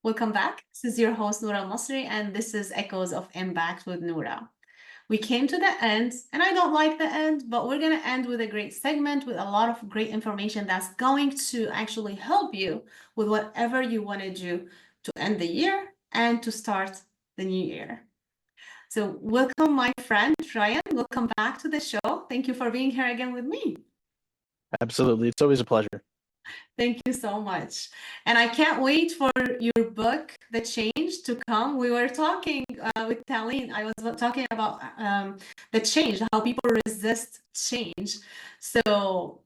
Welcome back. This is your host, Noura Masri, and this is Echoes of Impact with Noura. We came to the end, and I don't like the end, but we're going to end with a great segment with a lot of great information that's going to actually help you with whatever you want to do to end the year and to start the new year. So, welcome, my friend Ryan. Welcome back to the show. Thank you for being here again with me. Absolutely. It's always a pleasure. Thank you so much. And I can't wait for your book, The Change, to come. We were talking with Taline. I was talking about the change, how people resist change. So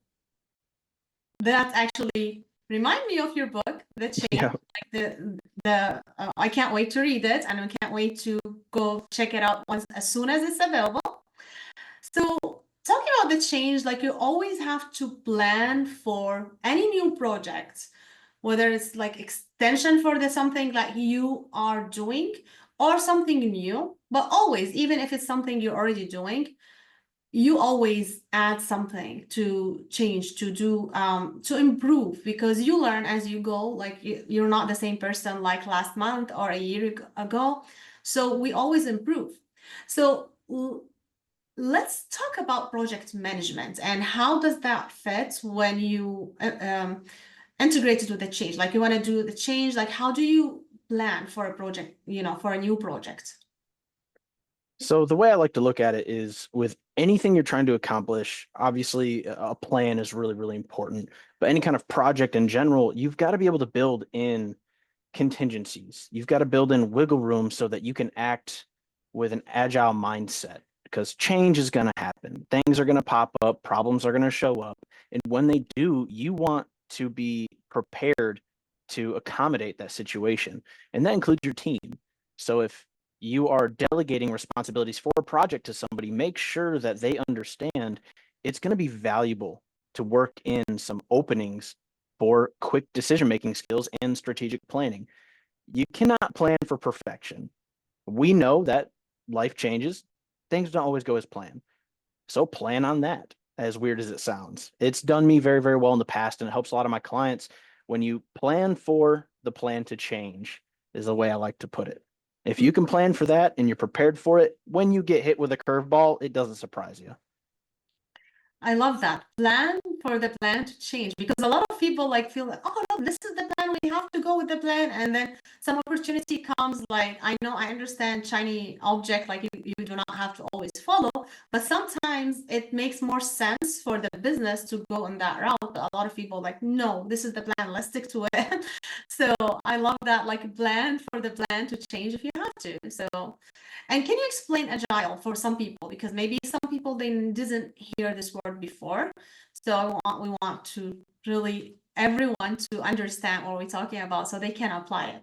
that actually remind me of your book, The Change. Yeah. Like I can't wait to read it, and I can't wait to go check it out once as soon as it's available. So, talking about the change, like you always have to plan for any new project, whether it's like extension for the something like you are doing or something new, but always, even if it's something you're already doing, you always add something to change, to do, to improve because you learn as you go. Like you're not the same person like last month or a year ago. So we always improve. So let's talk about project management and how does that fit when you integrate it with the change? Like you want to do the change, like how do you plan for a project, for a new project? So the way I like to look at it is with anything you're trying to accomplish, obviously a plan is really, really important. But any kind of project in general, you've got to be able to build in contingencies. You've got to build in wiggle room so that you can act with an agile mindset because change is going to happen. Things are going to pop up, problems are going to show up. And when they do, you want to be prepared to accommodate that situation. And that includes your team. So if you are delegating responsibilities for a project to somebody, make sure that they understand it's going to be valuable to work in some openings for quick decision making skills and strategic planning. You cannot plan for perfection. We know that life changes, things don't always go as planned. So plan on that, as weird as it sounds. It's done me very, very well in the past, and it helps a lot of my clients. When you plan for the plan to change, is the way I like to put it. If you can plan for that and you're prepared for it, when you get hit with a curveball, it doesn't surprise you. I love that. Plan for the plan to change because a lot of people like feel like, oh no, this is the plan. We have to go with the plan. And then some opportunity comes like, I know, I understand shiny object, like you do not have to always follow, but sometimes it makes more sense for the business to go on that route. But a lot of people like, no, this is the plan. Let's stick to it. So I love that, like plan for the plan to change if you have to. So, and can you explain agile for some people? Because maybe some people they didn't hear this word before. So we want to really everyone to understand what we're talking about so they can apply it.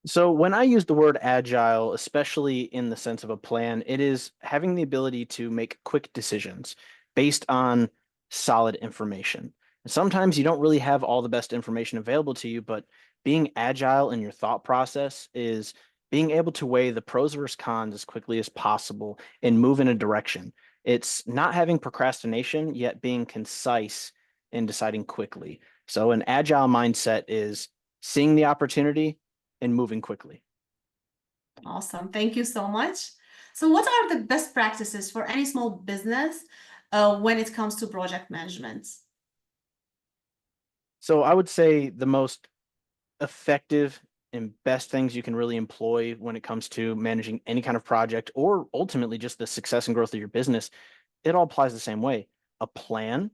So when I use the word agile, especially in the sense of a plan, it is having the ability to make quick decisions based on solid information. Sometimes you don't really have all the best information available to you, but being agile in your thought process is being able to weigh the pros versus cons as quickly as possible and move in a direction. It's not having procrastination, yet being concise in deciding quickly. So an agile mindset is seeing the opportunity and moving quickly. Awesome. Thank you so much. So what are the best practices for any small business when it comes to project management? So I would say the most effective and best things you can really employ when it comes to managing any kind of project or ultimately just the success and growth of your business, it all applies the same way. A plan,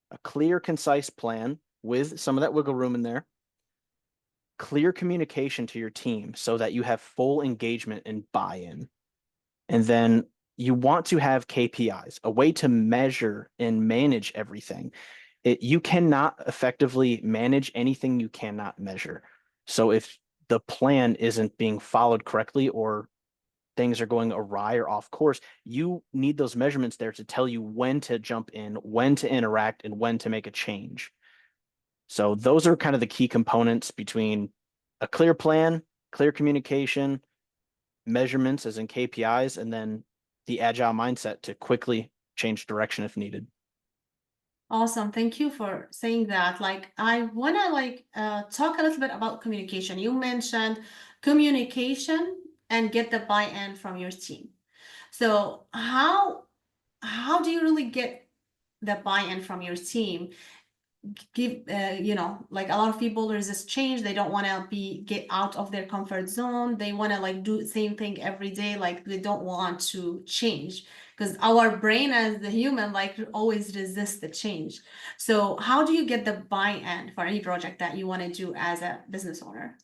a clear, concise plan with some of that wiggle room in there, clear communication to your team so that you have full engagement and buy-in. And then you want to have KPIs, a way to measure and manage everything. You cannot effectively manage anything you cannot measure. So if the plan isn't being followed correctly or things are going awry or off course, you need those measurements there to tell you when to jump in, when to interact, and when to make a change. So those are kind of the key components between a clear plan, clear communication, measurements as in KPIs, and then the agile mindset to quickly change direction if needed. Awesome. Thank you for saying that. Like, I want to talk a little bit about communication. You mentioned communication and get the buy-in from your team. So how do you really get the buy-in from your team? Give like a lot of people resist change. They don't want to get out of their comfort zone. They want to like do the same thing every day. Like they don't want to change because our brain as the human like always resists the change. So how do you get the buy-in for any project that you want to do as a business owner?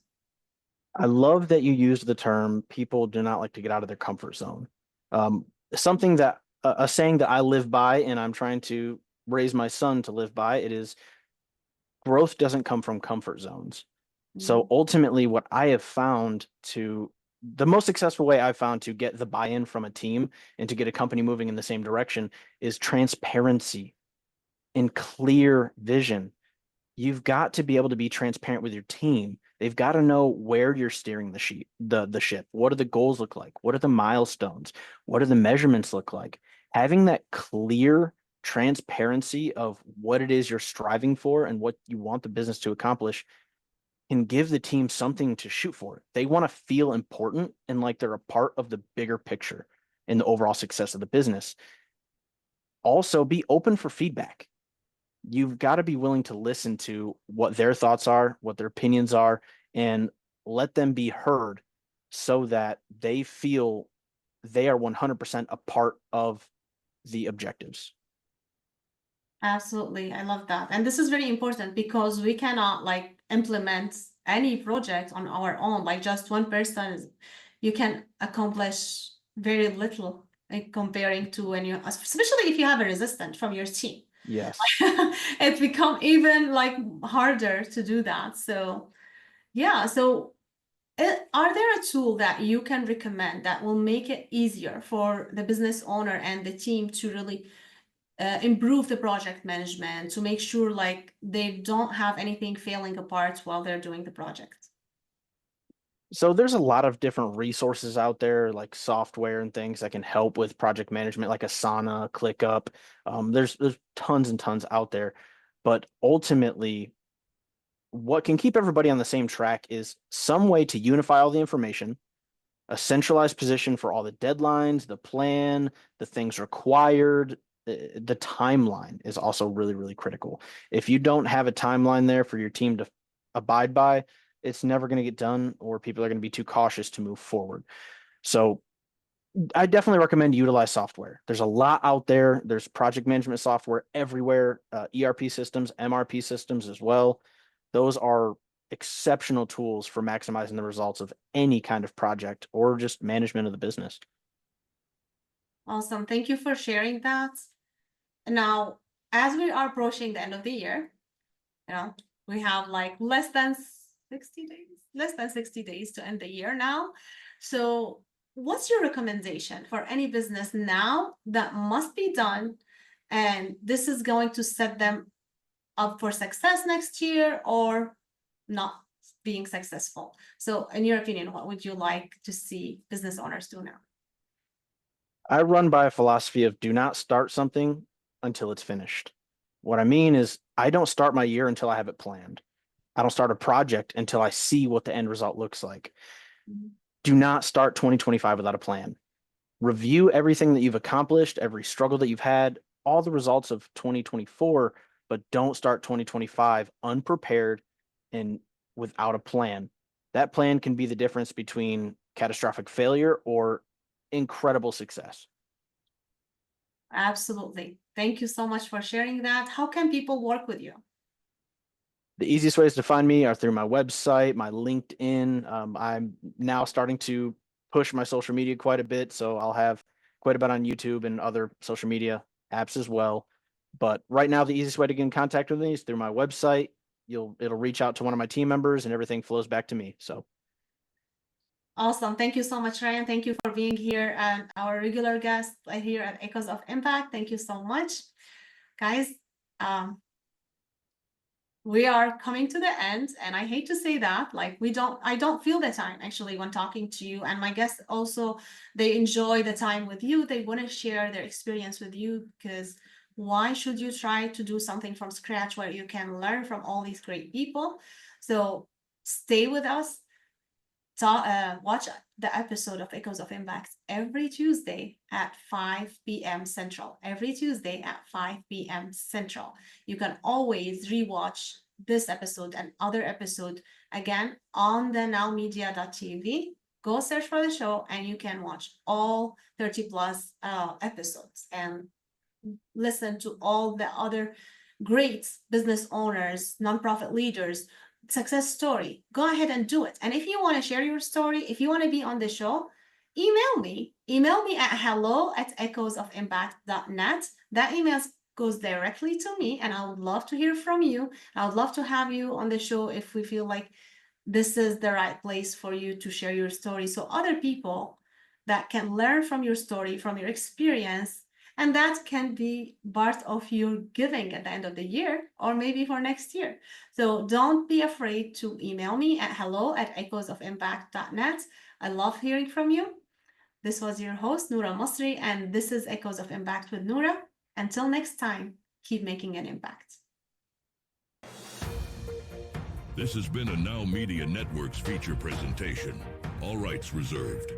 I love that you used the term people do not like to get out of their comfort zone. Um, something that a saying that I live by and I'm trying to raise my son to live by, it is growth doesn't come from comfort zones. So Mm. ultimately, what I have found to the most successful way I've found to get the buy-in from a team and to get a company moving in the same direction is transparency and clear vision. You've got to be able to be transparent with your team. They've got to know where you're steering the ship. What do the goals look like? What are the milestones? What do the measurements look like? Having that clear transparency of what it is you're striving for and what you want the business to accomplish can give the team something to shoot for. They want to feel important and like they're a part of the bigger picture in the overall success of the business. Also, be open for feedback. You've got to be willing to listen to what their thoughts are, what their opinions are, and let them be heard so that they feel they are 100% a part of the objectives. Absolutely. I love that. And this is very important because we cannot like implement any project on our own. Like just one person you can accomplish very little in comparing to when you, especially if you have a resistance from your team. Yes. It's become even like harder to do that. So yeah. So are there a tool that you can recommend that will make it easier for the business owner and the team to really improve the project management to make sure like they don't have anything failing apart while they're doing the project? So there's a lot of different resources out there, like software and things that can help with project management, like Asana, ClickUp. There's tons and tons out there, but ultimately, what can keep everybody on the same track is some way to unify all the information, a centralized position for all the deadlines, the plan, the things required. The timeline is also really, really critical. If you don't have a timeline there for your team to abide by, it's never going to get done, or people are going to be too cautious to move forward. So I definitely recommend utilize software. There's a lot out there. There's project management software everywhere, ERP systems, MRP systems as well. Those are exceptional tools for maximizing the results of any kind of project or just management of the business. Awesome. Thank you for sharing that. Now, as we are approaching the end of the year, you know, we have like less than 60 days to end the year now. So, what's your recommendation for any business now that must be done? And this is going to set them up for success next year or not being successful. So, in your opinion, what would you like to see business owners do now? I run by a philosophy of do not start something until it's finished. What I mean is, I don't start my year until I have it planned. I don't start a project until I see what the end result looks like. Mhm. Do not start 2025 without a plan. Review everything that you've accomplished, every struggle that you've had, all the results of 2024, but don't start 2025 unprepared and without a plan. That plan can be the difference between catastrophic failure or incredible success. Absolutely. Thank you so much for sharing that. How can people work with you? The easiest ways to find me are through my website, my LinkedIn. I'm now starting to push my social media quite a bit, so I'll have quite a bit on YouTube and other social media apps as well. But right now, the easiest way to get in contact with me is through my website. It'll reach out to one of my team members, and everything flows back to me. So Awesome. Thank you so much, Ryan. Thank you for being here and our regular guest here at Echoes of Impact. Thank you so much. Guys, um, we are coming to the end, and I hate to say that, like I don't feel the time actually when talking to you. And my guests also, they enjoy the time with you. They want to share their experience with you because Why should you try to do something from scratch where you can learn from all these great people? So stay with us. Watch the episode of Echoes of Impact every Tuesday at 5 p.m. Central. Every Tuesday at 5 p.m. Central. You can always rewatch this episode and other episode again on the nowmedia.tv. Go search for the show and you can watch all 30 plus episodes and listen to all the other great business owners, nonprofit leaders, success story. Go ahead and do it. And if you want to share your story, if you want to be on the show, email me. Email me at hello@echoesofimpact.net. That email goes directly to me, and I would love to hear from you. I would love to have you on the show if we feel like this is the right place for you to share your story so other people that can learn from your story, from your experience, and that can be part of your giving at the end of the year or maybe for next year. So don't be afraid to email me at hello@echoesofimpact.net. I love hearing from you. This was your host, Noura Masri, and this is Echoes of Impact with Noura. Until next time, keep making an impact. This has been a Now Media Networks feature presentation. All rights reserved.